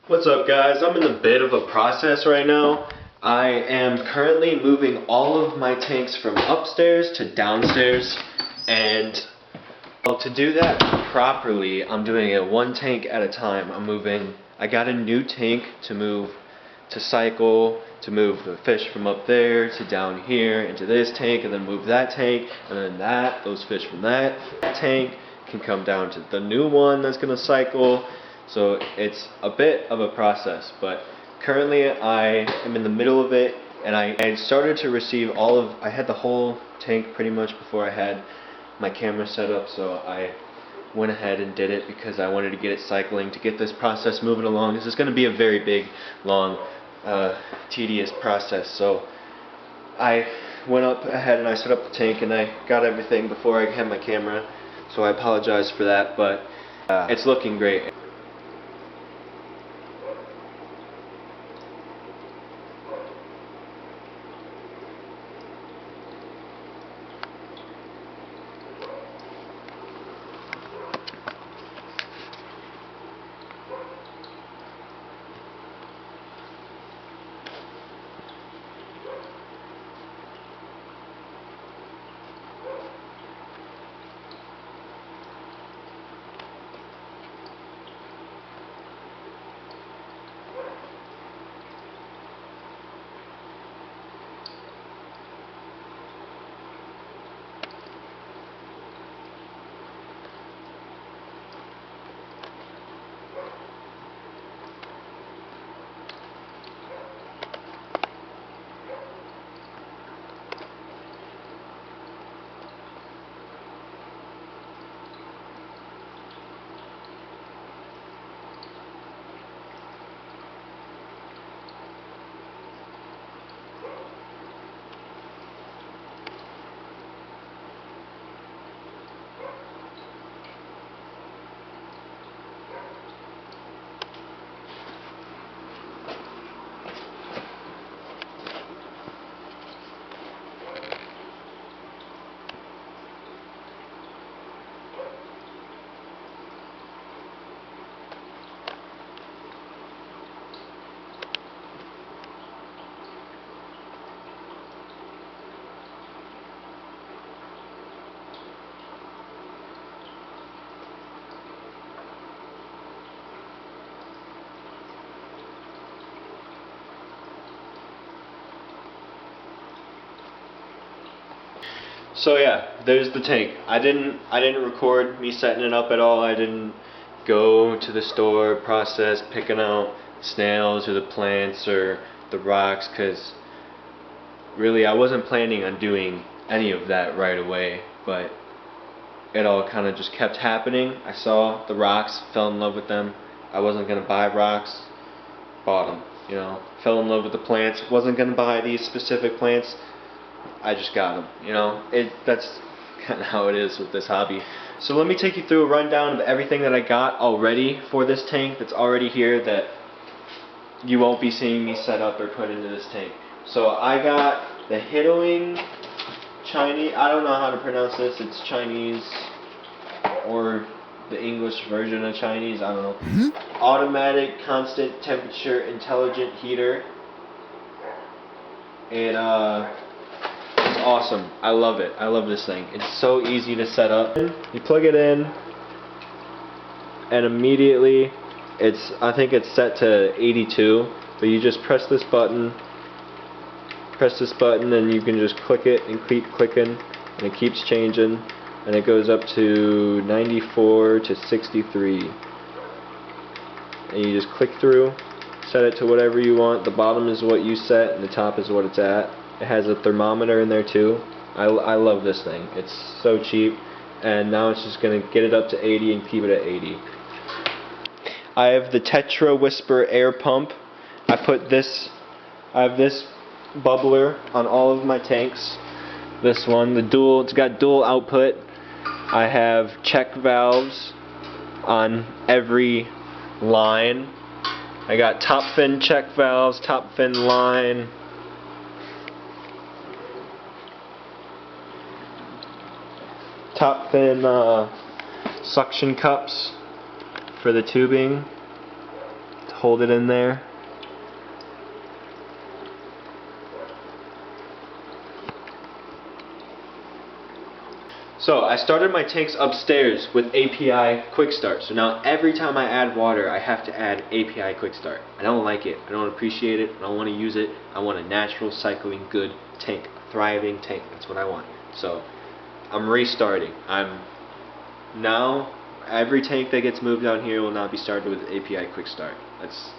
What's up, guys? I'm in a bit of a process right now. I am currently moving all of my tanks from upstairs to downstairs, and to do that properly, I'm doing it one tank at a time. I got a new tank to move, to cycle, to move the fish from up there to down here into this tank, and then move that tank, and then those fish from that tank can come down to the new one that's going to cycle. So it's a bit of a process, but currently I am in the middle of it, and I started to receive I had the whole tank pretty much before I had my camera set up, so I went ahead and did it because I wanted to get it cycling, to get this process moving along. This is going to be a very big, long, tedious process, so I went up ahead and I set up the tank and I got everything before I had my camera, so I apologize for that, but it's looking great. So yeah, there's the tank. I didn't record me setting it up at all. I didn't go to the store, process picking out snails or the plants or the rocks, because really I wasn't planning on doing any of that right away, but it all kind of just kept happening. I saw the rocks, fell in love with them. I wasn't going to buy rocks, bought them, you know. Fell in love with the plants, wasn't going to buy these specific plants, I just got them, you know. That's kind of how it is with this hobby. So let me take you through a rundown of everything that I got already for this tank that's already here that you won't be seeing me set up or put into this tank. So I got the Hidoing Chinese, I don't know how to pronounce this, it's Chinese or the English version of Chinese, I don't know. Automatic constant temperature intelligent heater. It's awesome. I love it. I love this thing. It's so easy to set up. You plug it in, and immediately I think it's set to 82, but you just press this button, and you can just click it and keep clicking, and it keeps changing, and it goes up to 94 to 63. And you just click through, set it to whatever you want. The bottom is what you set, and the top is what it's at. It has a thermometer in there too. I love this thing. It's so cheap, and now it's just going to get it up to 80 and keep it at 80. I have the Tetra Whisper air pump. I have this bubbler on all of my tanks. This one, it's got dual output. I have check valves on every line. I got top fin check valves, top fin line. Top fin suction cups for the tubing to hold it in there. So I started my tanks upstairs with API Quick Start. So now every time I add water, I have to add API Quick Start. I don't like it. I don't appreciate it. I don't want to use it. I want a natural, cycling, good tank, a thriving tank. That's what I want. So I'm restarting. Now every tank that gets moved down here will not be started with API Quick Start. That's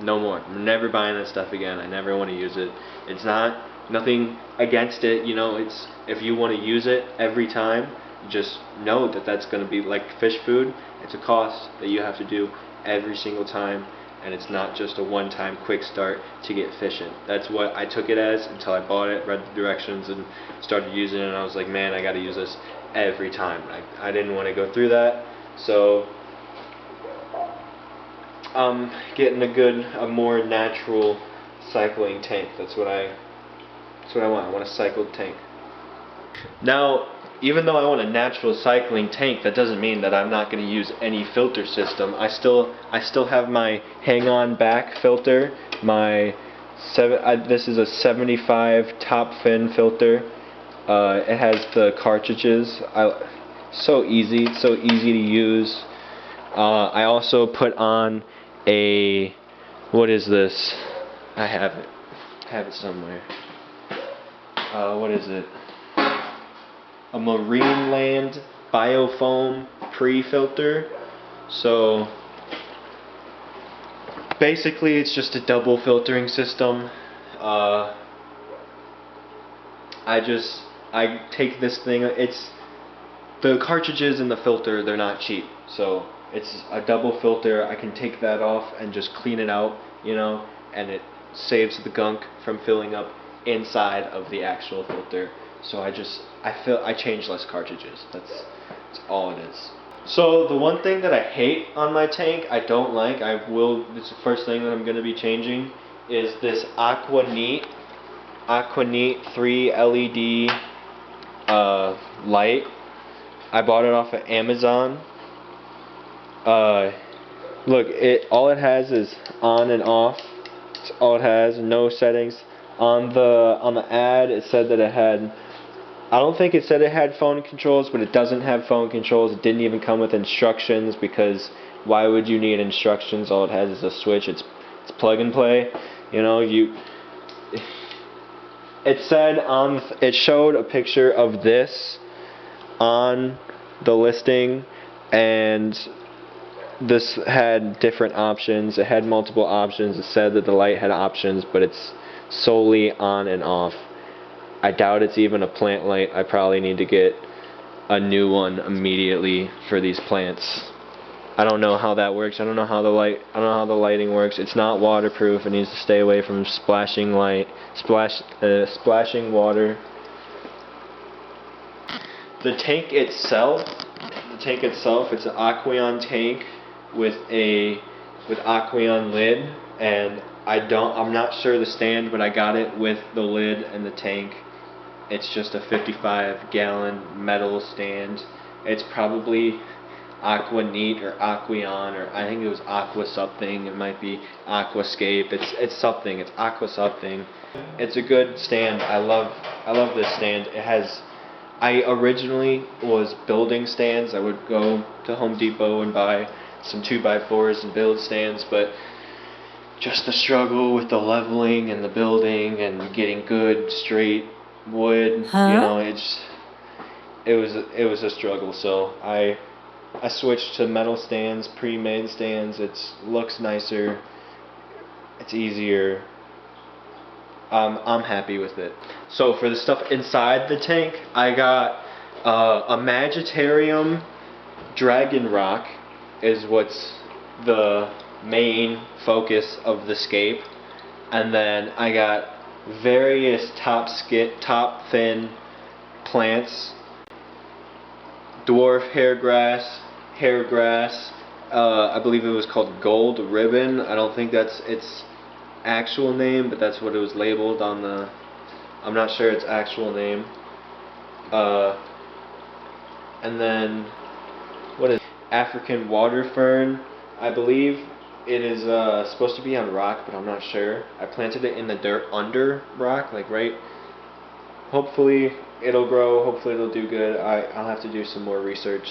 no more. I'm never buying that stuff again. I never want to use it. It's nothing against it, you know. It's if you want to use it every time, just know that that's going to be like fish food. It's a cost that you have to do every single time, and it's not just a one-time quick start to get fishing. That's what I took it as until I bought it, read the directions, and started using it, and I was like, man, I got to use this every time. I didn't want to go through that, so I'm getting a more natural cycling tank. That's what I want. I want a cycled tank. Now, even though I want a natural cycling tank, that doesn't mean that I'm not going to use any filter system. I still have my hang-on back filter. This is a 75 top fin filter. It has the cartridges. So easy. It's so easy to use. I also put on a, what is this? I have it somewhere. What is it? A Marineland Biofoam pre-filter. So basically it's just a double filtering system. I take this thing, it's the cartridges and the filter, they're not cheap, so it's a double filter. I can take that off and just clean it out, you know, and it saves the gunk from filling up inside of the actual filter. So I change less cartridges. That's all it is. So the one thing that I hate on my tank, I don't like, it's the first thing that I'm going to be changing, is this Aqua Neat 3 LED light. I bought it off of Amazon. Look, all it has is on and off. That's all it has, no settings. On the ad, it said that it had, I don't think it said it had phone controls, but it doesn't have phone controls. It didn't even come with instructions, because why would you need instructions? All it has is a switch. It's plug and play. You know, it showed a picture of this on the listing, and this had different options. It had multiple options. It said that the light had options, but it's solely on and off. I doubt it's even a plant light. I probably need to get a new one immediately for these plants. I don't know how that works. I don't know how the lighting works. It's not waterproof. It needs to stay away from splashing water. The tank itself, it's an Aquarium tank with Aquarium lid, and I'm not sure the stand, but I got it with the lid and the tank. It's just a 55-gallon metal stand. It's probably Aqua Neat or Aquion, or I think it was Aqua something. It might be Aquascape. It's something. It's Aqua something. It's a good stand. I love this stand. I originally was building stands. I would go to Home Depot and buy some 2x4s and build stands, but just the struggle with the leveling and the building and getting good straight wood, you know, it was a struggle. So I switched to metal stands, pre-made stands. It looks nicer, it's easier. I'm happy with it. So for the stuff inside the tank, I got a Magitarium Dragon Rock is what's the main focus of the scape, and then I got various top fin plants, dwarf hairgrass, I believe it was called gold ribbon. I don't think that's its actual name, but that's what it was labeled on the, I'm not sure its actual name. And then what is African water fern, I believe. It is supposed to be on rock, but I'm not sure. I planted it in the dirt under rock, like right. Hopefully it'll grow. Hopefully it'll do good. I'll have to do some more research.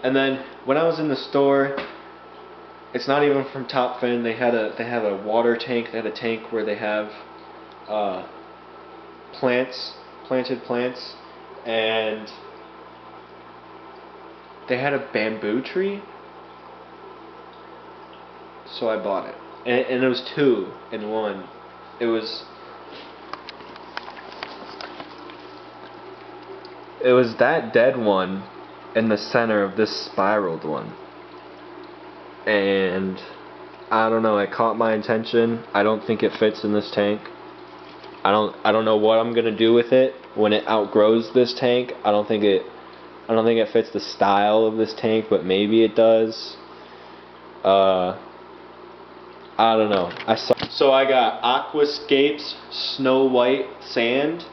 And then when I was in the store, it's not even from Top Fin. They have a water tank. They had a tank where they have planted plants, and they had a bamboo tree. So I bought it, and it was 2 in 1. It was that dead one in the center of this spiraled one, and I don't know, it caught my attention. I don't think it fits in this tank. I don't know what I'm gonna do with it when it outgrows this tank. I don't think it fits the style of this tank, but maybe it does. I don't know. So I got Aquascapes Snow White sand.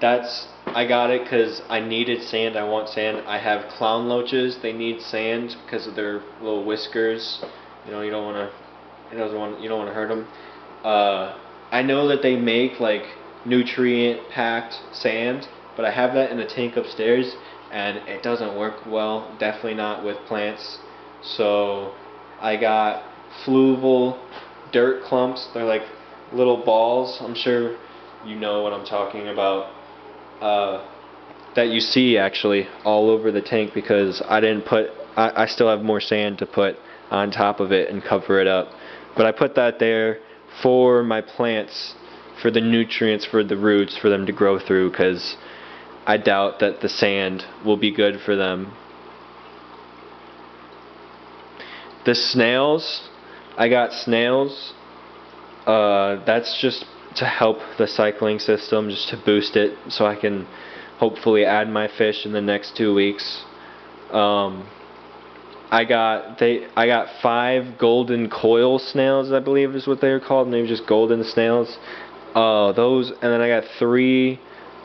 I got it because I needed sand. I want sand. I have clown loaches. They need sand because of their little whiskers. You know, you don't want to hurt them. I know that they make like nutrient packed sand, but I have that in a tank upstairs, and it doesn't work well. Definitely not with plants. So I got fluval dirt clumps. They're like little balls. I'm sure you know what I'm talking about. That you see actually all over the tank, because I still have more sand to put on top of it and cover it up. But I put that there for my plants, for the nutrients for the roots, for them to grow through, because I doubt that the sand will be good for them. The snails, I got snails. That's just to help the cycling system, just to boost it, so I can hopefully add my fish in the next 2 weeks. I got 5 golden coil snails, I believe is what they're called. Maybe just golden snails. Those, and then I got 3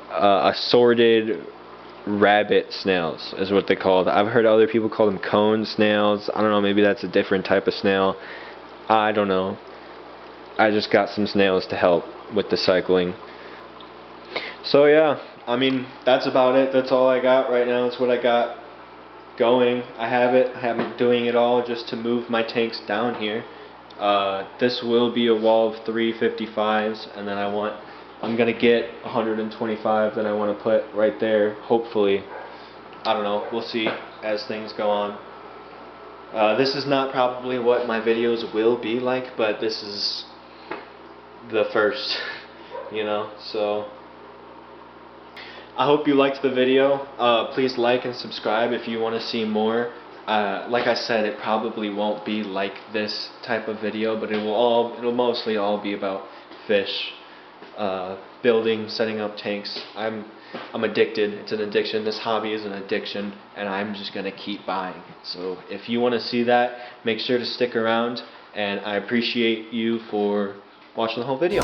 assorted rabbit snails is what they called. I've heard other people call them cone snails. I don't know, maybe that's a different type of snail. I don't know. I just got some snails to help with the cycling. So yeah, I mean, that's about it. That's all I got right now. That's what I got going. I haven't doing it all just to move my tanks down here. This will be a wall of 355s, and then I'm gonna get 125 that I want to put right there, hopefully. I don't know, we'll see as things go on. This is not probably what my videos will be like, but this is the first, you know, so I hope you liked the video. Please like and subscribe if you want to see more. Like I said, it probably won't be like this type of video, but it'll mostly all be about fish, building, setting up tanks. I'm addicted. It's an addiction. This hobby is an addiction, and I'm just gonna keep buying. So if you want to see that, make sure to stick around, and I appreciate you for watching the whole video.